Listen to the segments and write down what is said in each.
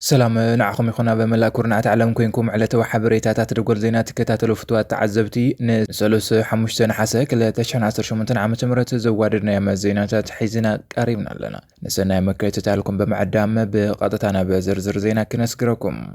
سلام نعخم يخونا بملا كورنعت عالم كوينكم على تو حبريتات تدقل زينات كتاتلو فتوات تعزبتي نسلوس حموشتين حساك لتشحن 10 عام تمرت زوادرنا يا زينات حيزنا قريبنا لنا نسنا مكيت تعالكم بمعدام بقطتنا بزرزر زينا كنسكركم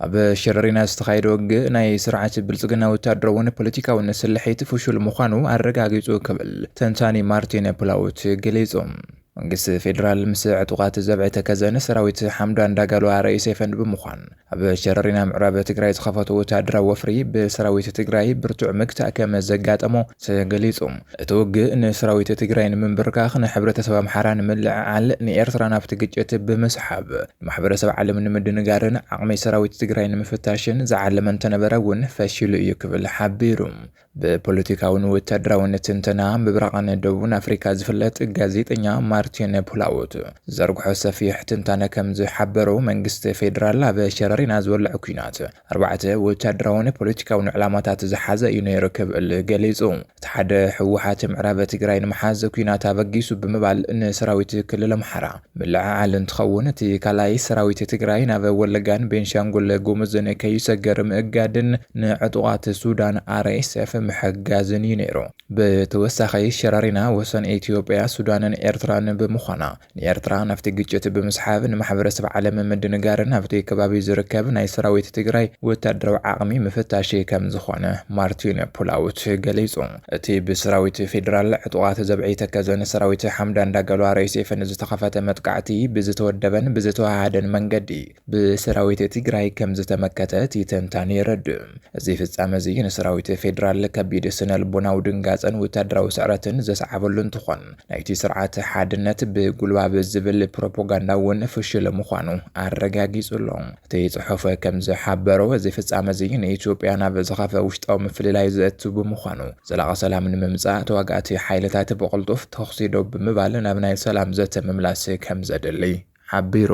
أب شررنا استخايروج ناي سرعة بلزقنا وتدرون بوليتيكا ونسلحيت فشل مخانو الرجاجيزو قبل تنتاني مارتين بلاوت جليزوم መንግስት ፌደራል ምስዕ ጥቃት ዘብዕተ ከዘነ ሰራዊት ሓምዳን ዳጋሎ ረئيس ፈንድ ብምዃን ኣብ ሸረሪና ምዕራብ ትግራይ ዝኸፈቱ ወታደራዊ ወፍሪ ብሰራዊት ትግራይ ብርቱዕ መግታእ ከም ዘጋጠሞ ተገሊጹ እቲ ውግእ ንሰራዊት ትግራይ ንምንብርካኽ ንሕብረተሰብ ኣምሓራ ንምልዕዓል ንኤርትራ ናብቲ ግጭት ብምስሓብ ማሕበረሰብ ዓለም ንምድንጋርን ዓቕሚ ሰራዊት ትግራይ ንምፍታሽን ዝዓለመ እንተነበረ እውን ፈሺሉ እዩ ክብል ሓቢሩ በፖለቲካውን ወታደራውን ትንተና ምብራቕን ደቡብ አፍሪካ ዝፍለጥ ጋዜጠኛ ማርቲን ፑላውት ዘርግሖ ሰፊሕ ትንተና ከም ዝሓበሩ መንግስት ፌደራል ኣብ ሸረሪና ዝወልዕ ኩናት ኣርባዕተ ወታደራውን ፖለቲካውን ዕላማታት ዝሓዘ እዩ ነይሩ ክብል ገሊጹ እቲ ሓደ ሕወሓት ምዕራብ ትግራይ ንምሓዝ ኩናት ኣበጊሱ ብምባል ንሰራዊት ክልል ኣምሓራ ምልዕዓል እንትኸውን እቲ ካልኣይ ሰራዊት ትግራይ ናብ ወለጋን ቤንሻንጉል ጉሙዝን ከይሰገር ምእጋድን ንዕጡቓት ሱዳን RSF محجازن ينيرو بتوسخي شرارنا وسن إثيوبيا سودان إيرتران بمخانا إيرتران نفتي جيت بمسحاب محبرسب عالم مدنجارن نفتي كبابي زركب ناي سراويت تجراي وتدرو عقمي مفتاشي كم زخانه مارتين بولاوت جليزون تي بسراويت فيدرال عطوات زبعيت كزن سراويت حمدان داغلو رئيس فنز تخفت متقعتي بزتودبن بزتوهادن منجدي بسراويت تجراي كم زتمكته تنتاني رد زي فصامه زي سراويت فيدرال كبيد سنل بناو دنگاصن وتدراو سعرتن زسعبلن تخون نايتي سرعه حادነት بغلباب زبل بروباغاندا فشل مخانو አረጋጊጹሎም ተይጽሑፈ ከም ዝሓበረው እዚ ፍጻመ እዚ ንኢትዮጵያና በዝኻፈ ውሽጣዊ ምፍልላይ ዘእቱ ብምዃኑ ዘላቂ ሰላም ንምምጻእ ተዋጋእቲ ሓይልታት በቕልጡፍ ተኽሲዶ ብምባል ናብ ናይ ሰላም ዘተ ምምላስ ከም ዘደሊ ሓቢሩ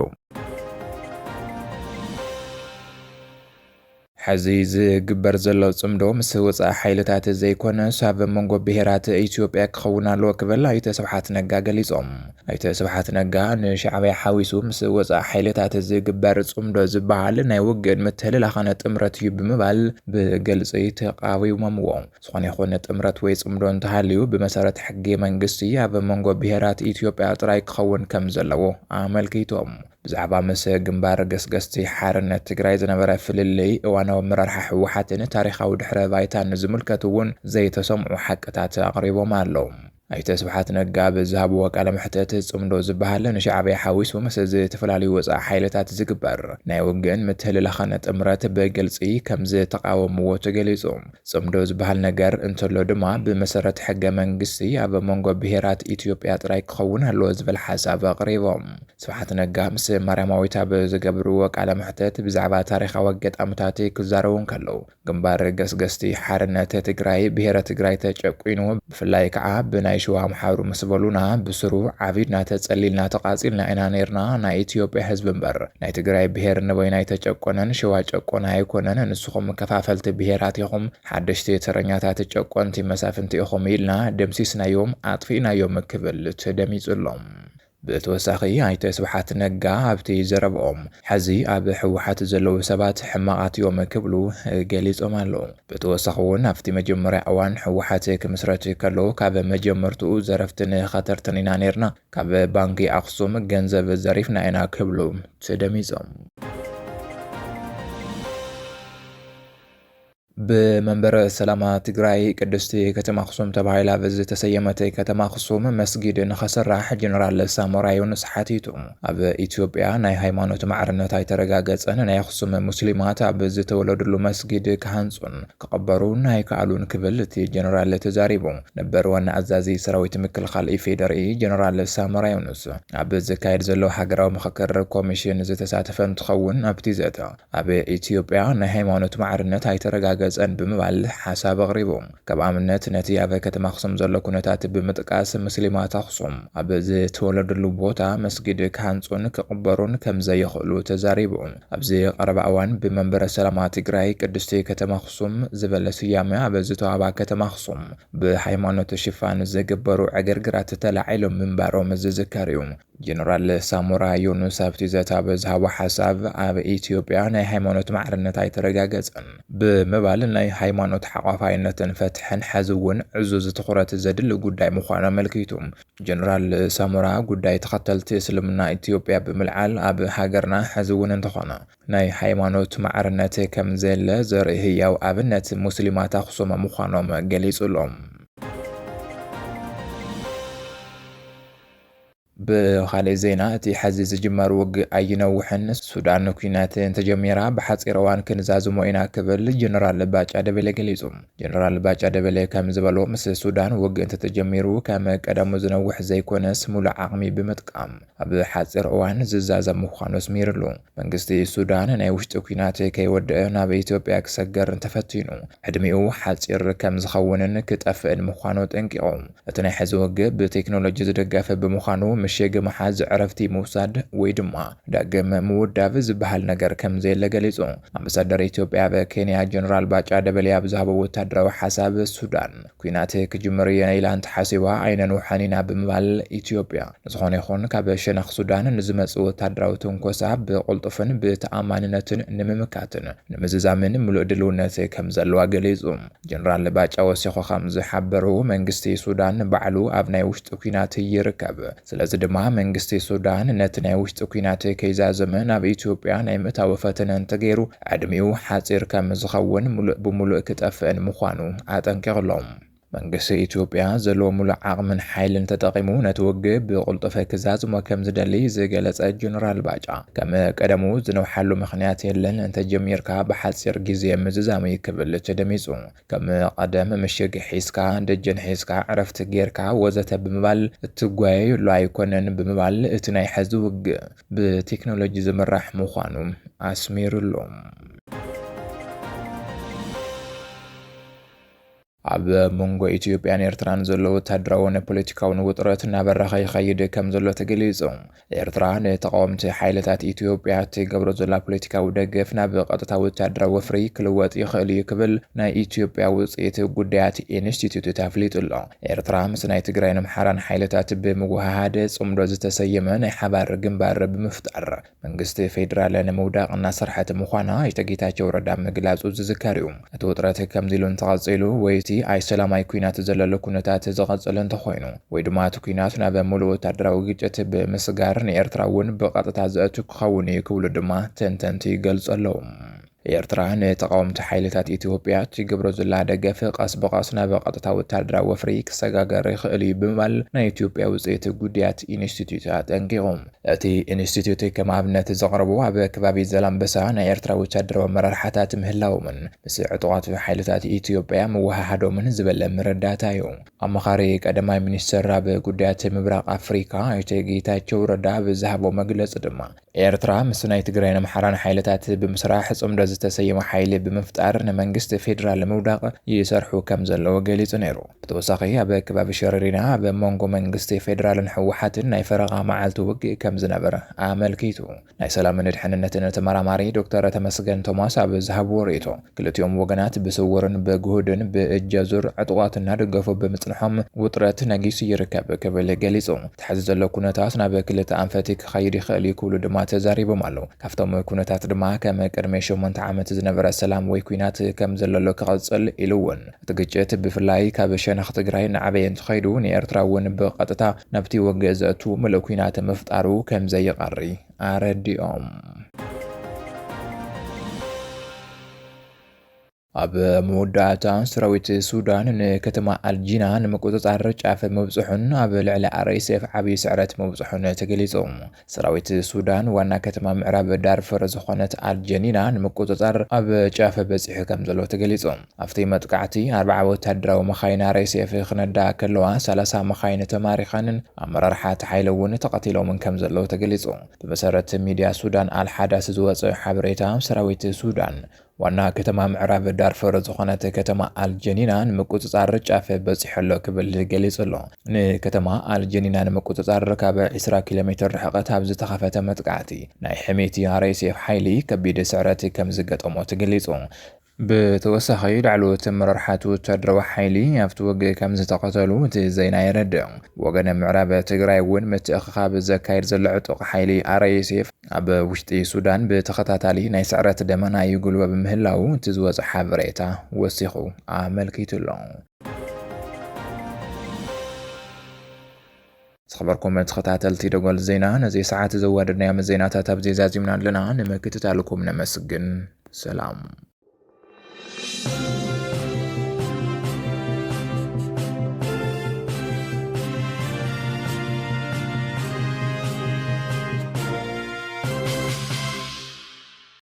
حزيز جبر زلو صمدو مس وصا حيلتات زيكون صاب منغو بهرات ኢትዮጵያ ክኸውና ሎ ክበላ ይተሰብሓት ነጋ ገሊጾም አይተሰብሓት ነጋ ንሻዕብያ ሓዊሱ ምስ ወጻ حيلتات ዝግበር ጽምዶ ዝበሃል ናይ ወገን መተለላ ኻነ ጥምረት ይብምባል በገልጽ ተቃዊሞምዎ ዝኾነ ይኾነ ጥምረት ወይ ጽምዶ እንተሃልዩ በመሰረት ሕጊ መንግስቲ ኣብ መንጎ ብሄራት ኢትዮጵያ ጥራይ ክኸውን ከም ዘለዎ ኣመልኪቶም ብዛዕባ መስ ግንባር ገስገስቲ ሓርነት ትግራይ ዝነበረ ፍልልይ እዋናዊ መራርሓ ሕወሓትን ታሪኻዊ ድሕረ ባይታን ዝምልከቱውን ዘይተሰምዑ ሓቅታት ኣቕሪቦም ኣለዉ አይተስብሓት ነጋ በዛብዎ ቃለ መሕተት ጽምዶ ዝበሃል ንሻዕብያ ሓዊሱ ምስ ዝተፈላለዩ ወጻእ ሓይልታት ዝግበር ናይ ወገን ምትህልላኸነ ጥምረት በግልጺ ከም ዝተቃወምዎ ተገሊጹ ጽምዶ ዝበሃል ነገር እንተሎ ድማ ብመሰረት ሕገ መንግስቲ ኣብ መንጎ ብሄራት ኢትዮጵያ ጥራይ ክኸውን ኣለዎ ዝብል ሓሳብ ኣቕሪቦም ስብሓት ነጋ ምስ ማርያማዊት ኣብ ዝገብርዎ ቃለ መሕተት ብዛዕባ ታሪኻዊ ኣጋጣሚታት ክዛረቡን ከለዉ ግንባር ገስገስቲ ሓርነት ትግራይ ብሄረ ትግራይ ተጨቁኑ ብፍላይ ከዓ ብናይ شو محاور مسبلونا بسرو عبيدنا تسليلنا تقاصيلنا إنا نيرنا نا إثيوبيا حزب مبر نا تግራይ ብሄር ንበይናይ ተጨቆነን ሸዋ ጨቆና አይኮነን ንስኹም ከፋፈልቲ ብሄራትይኹም ሓደሽቲ ተረኛታት ተጨቆንቲ መሳፍንቲ ኢኹም ኢልና ደምሲስናዮም አጥፊናዮም ክብል ተደሚጽሎም በተወሳኺ አይተስብሓት ነጋ ኣብቲ ዘረብኦም ሕዚ ኣብ ሕወሓት ዘለዉ ሰባት ሕማቃት እዮም ክብሉ ገሊጾም ኣለዉ በተወሳኺ እውን ኣብቲ መጀመርያ እዋን ሕወሓት ክምስረት ከሎ ካብ መጀመርትኡ ዘረፍትን ኸተርትን ኢና ነርና ካብ ባንኪ ኣክሱም ገንዘብ ዘሪፍና ኢና ክብሉ ተደሚጾም بمنبر سلامة تجراي قدستي كتم أخصوم تبعيلا بز تسيمتي كتم أخصوم مسجد نخسر راح جنرال سامورايون سحاتيتم أب إثيوبيا ناي هايمانوت معرنة تاي ترجاجت أنا ناي أخصوم مسلمات بز تولد له مسجد كهانسون كقبرون ناي كعلون كبلتي جنرال تزاريبون نبرون عزازي سراويت مكل خلقي فيدري جنرال سامورايونس أب زكاير زلو حجرا مخكر كوميشن زت ساتفن تخون أبتزاتا أب إثيوبيا ناي هايمانوت معرنة تاي ترجاجت ኣይተረጋገፀን ብምባል ሓሳብ ኣቕሪቦም ካብ ኣብነት ነቲ ኣብ ከተማ ኣክሱም ዘሎ ኩነታት ብምጥቃስ ሙስሊማት ኣክሱም ኣብ ዝተወለደሉ ቦታ መስጊድ ክሃንጹን ክቕበሩን ከም ዘይኽእሉ ተዛሪቦም ኣብዚ ቀረባ እዋን ብመንበረ ሰላማ ትግራይ ቅድስቲ ከተማ ኣክሱም ዝበለ ስያመ ኣብ ዝተዋሃባ ከተማ ኣክሱም ብሃይማኖት ሽፋን ዝግበሩ ዕግርግራት ተላዒሎም ምንባሮም ዝዝከር እዩ። ጀነራል ሳሞራ ዮኑስ ኣብቲ ዘታ ብዝሃቦ ሓሳብ ኣብ ኢትዮጵያ ናይ ሃይማኖት ማዕርነት ኣይተረጋገፀን ብምባል ናይ ሃይማኖት ሓቋፋይነትን ፈትሕን ሕዚ እውን ዕዙዝ ትኹረት ዘድሊ ጉዳይ ምዃኑ ኣመልኪቱ ጀነራል ሳሞራ ጉዳይ ተኸተልቲ እስልምና ኢትዮጵያ ብምልዓል ኣብ ሃገርና ሕዚ እውን እንተኾነ ናይ ሃይማኖት ማዕርነት ከም ዘለ ዘርኢ ህያው ኣብነት ሙስሊማት ኣክሱም ምዃኖም ገሊጹሎም። بخالي زينا تي حزيز جمار وق أينوحن السودان كينات تجميرا بحصير وان كنزازو موينا كبل جنرال باج أدبلي قليزم جنرال باج أدبلي كام زبالو مس السودان وق انت تجميرو كام قدمو زنوح زي كونس مولا عقمي بمتقام أب حصير وان ززازا مخانوس ميرلو منقستي السودان ناي وشتو كينات كي ودعنا بإثيوبيا كسجر تفتينو حدميو حصير كام زخونن كتأفئن مخانو تنكيقوم اتناي حزو وق بتكنولوجي زدقاف بمخانو مشيغ محاز عرفتي موساد ويدما داقم موداف زبحال نگر كم زي لغليزو أمبسادر إثيوبيا بكينيا جنرال باچا دبليا بزهبو وتدرو حساب السودان كويناتي كجمريا إلان تحاسيوا عين نوحانينا بمبال إثيوبيا نزخوني خون كابشنخ سودان نزمس وتدرو تنكوسا بقلطفن بتأماننتن نممكاتن نمززامن ملو دلوناتي كم زلوا غليزو جنرال باچا وسيخو خمز حبرو منغستي سودان بعلو أبناي وشت كويناتي يركب سلازي دما منغستي سودان نتناي وشت كويناتي كيزا زمن اب إثيوبيا ناي متاو فتنن تغيرو عدميو حاصير كم زخون ملو بملو كتافن مخانو አጠንቀቅሎም መንግስቲ ኢትዮጵያ ዘሎ ሙሉእ ዓቕምን ሓይልን ተጠቂሙ ነትወግብ ብቁልጡፍ ክዛዝ ከም ዝደሊ ዝገለጸ ጀነራል ባጫ ከም ቀደሙ ዝነውሓሉ ምኽንያት የለን እንተ ጀሚርካ በሓፂር ግዜ ምዝዛም ይክብል ተደሚጹ ከም ቀደም ምሽግ ሒስካ ደጀን ሒስካ ዕረፍቲ ጌርካ ወዘተ ብምባል እትጓየሉ ኣይኮነን ብምባል እቲ ናይ ሕዚ ውግእ ብቴክኖሎጂ ዝምራሕ ምዃኑ ኣስሚሩሎም። ኣብ መንጎ ኢትዮጵያን ኤርትራን ዘሎ ወታደራውን ፖለቲካውን ውጥረት እናበረኸ ይኸይድ ከም ዘሎ ተገሊጹ ኤርትራ ንተቃወምቲ ሓይልታት ኢትዮጵያ ትገብሮ ዘላ ፖለቲካዊ ደገፍ ናብ ቀጥታ ወታደራዊ ወፍሪ ክልወጥ ይኽእል እዩ ክብል ናይ ኢትዮጵያ ውጽኢት ጉዳያት ኢንስቲትዩት ተፍሊጡ ኣሎ። ኤርትራ ምስ ናይ ትግራይን ኣምሓራን ሓይልታት ብምውህሃድ ጽምዶ ዝተሰየመ ናይ ሓባር ግንባር ብምፍጣር መንግስቲ ፌደራል ንምውዳቕ እናሰርሐት ምዃና ጌታቸው ረዳ ምግላጹ ዝዝከር እዩ። እቲ ውጥረት ከምዚሉ እንተቐጺሉ ወይቲ ኣይ ሰላማይ ኩናት ዘለሎ ኩነታት ዝቐጽል እንተኾይኑ ወይ ድማ እቲ ኩናት ናብ ሙሉእ ወታደራዊ ግጭት ብምስጋር ንኤርትራ እውን ብቐጥታ ዘእቱ ክኸውን ክብሉ ድማ ተንተንቲ ይገልጹ ኣለዉ። ኤርትራ ንተቃወምቲ ሓይልታት ኢትዮጵያ ትገብሮ ዘላ ደገፍ ቀስ በቀስ ናብ ቀጥታ ወታደራዊ ወፍሪ ክሰጋገር ይኽእል እዩ ብምባል ናይ ኢትዮጵያ ውጽኢት ጉዳያት ኢንስቲትዩት ኣጠንቂቖም። እቲ ኢንስቲትዩት ከም ኣብነት ዘቕረቡ ኣብ ከባቢ ዘላምበሳ ናይ ኤርትራ ወታደራዊ ኣመራርሓታት ምህላዎምን ምስ ዕጡቓት ሓይልታት ኢትዮጵያ ምውህሃዶምን ዝበለ መረዳእታ እዩ። ኣማኻሪ ቀዳማይ ሚኒስትር ኣብ ጉዳያት ምብራቕ ኣፍሪካ ጌታቸው ረዳ ብዝሃቦ መግለጺ ድማ ኤርትራ ምስ ናይ ትግራይን ኣምሓራን ሓይልታት ብምስራሕ ጽምዶ ዝተሰየመ ሓይሊ ብምፍጣር ንመንግስቲ ፌደራል ምውዳቕ ይሰርሑ ከም ዘለዎ ገሊጹ ነይሩ። ብተወሳኺ ኣብ ከባቢ ሸረሪና ኣብ መንጎ መንግስቲ ፌደራልን ሕወሓትን ናይ ፈረቓ መዓልቲ ውግእ ከም ዝነበረ ኣመልኪቱ ናይ ሰላምን ድሕንነትን ተመራማሪ ዶክተር ተመስገን ቶማስ ኣብ ዝሃብዎ ርእይቶ ክልቲኦም ወገናት ብስውርን ብግሁድን ብእጃዙር ዕጡቓት እናደገፉ ብምጽንሖም ውጥረት ነጊሱ ይርከብ ክብል ገሊጹ ትሕዚ ዘሎ ኩነታት ናብ ክልተ ኣንፈት ክኸይድ ይኽእል እዩ ክብሉ ድማ ተዛሪቦም ኣለዉ። ካብቶም ኩነታት ድማ ከም ቅድሚ 8 ዓመት ዝነበረ ሰላም ወይ ኩናት ከም ዘለዎ ክቐጽል ኢሉ እውን እቲ ግጭት ብፍላይ ካብ ሸነኽ ትግራይ ንዓበየ እንትኸይዱ ንኤርትራ እውን ብቐጥታ ናብቲ ወግእ ዘእቱ ምሉእ ኩናት ምፍጣሩ ከም ዘይቐሪ ኣረዲኦም። ኣብ መወዳእታ ሰራዊት ሱዳን ንከተማ አልጂና ንምቁጽጻር ጫፍ መብጽሑን ኣብ ልዕሊ RSF ዓብይ ስዕረት መብጽሑን ተገሊጹ። ሰራዊት ሱዳን ዋና ከተማ ምዕራብ ዳርፉር ዝኾነት አልጀኒና ንምቁጽጻር ኣብ ጫፍ በጽሑ ከም ዘሎ ተገሊጹ። ኣብቲ መጥቃዕቲ 40 ወታደራዊ መኻይን RSF ክነዳ ከለዋ 30 መኻይን ተማሪኻን ኣመራርሓት ሓይሊ እውን ተቐቲሎም ከም ዘሎ ተገሊጹ። ብመሰረት ሚድያ ሱዳን አልሓዳስ ዝወጽእ ሓበሬታ ሰራዊት ሱዳን ዋና ከተማ ምዕራብ ዳርፉር ዝኾነት ከተማ አልጀኒና ንምቁፅጻር ጫፍ በፂሕሎ ክብል ገሊጹ ኣሎ። ንከተማ አልጀኒና ንምቁፅጻር ካብ 20 ኪሎ ሜትር ርሕቀት ኣብ ዝተኸፈተ መጥቃዕቲ ናይ ሕሜቲ RSF ሓይሊ ከቢድ ስዕረት ከም ዝገጠሞ ተገሊጹ። ብተወሳኺ ላዕለዎት መራሕቲ ወታደራዊ ሓይሊ ኣብቲ ውግእ ከም ዝተቐተሉ እቲ ዜና የረድእ። ወገነ ምዕራብ ትግራይ እውን ምትእኽኻብ ዘካይድ ዘሎ ዕጡቕ ሓይሊ RSF ኣብ ውሽጢ ሱዳን ብተኸታታሊ ናይ ስዕረት ደመና ይጉልበ ብምህላው እቲ ዝወፅእ ሓበሬታ ወሲኹ ኣመልኪቱ ኣሎ። ዝኸበርኩም ተኸታተልቲ ደጎል ዜና ነዚ ሰዓት ዘዋደድናዮም ዜናታት ኣብዚ ዛዚምና ኣለና። ንምክትታልኩም ነመስግን። ሰላም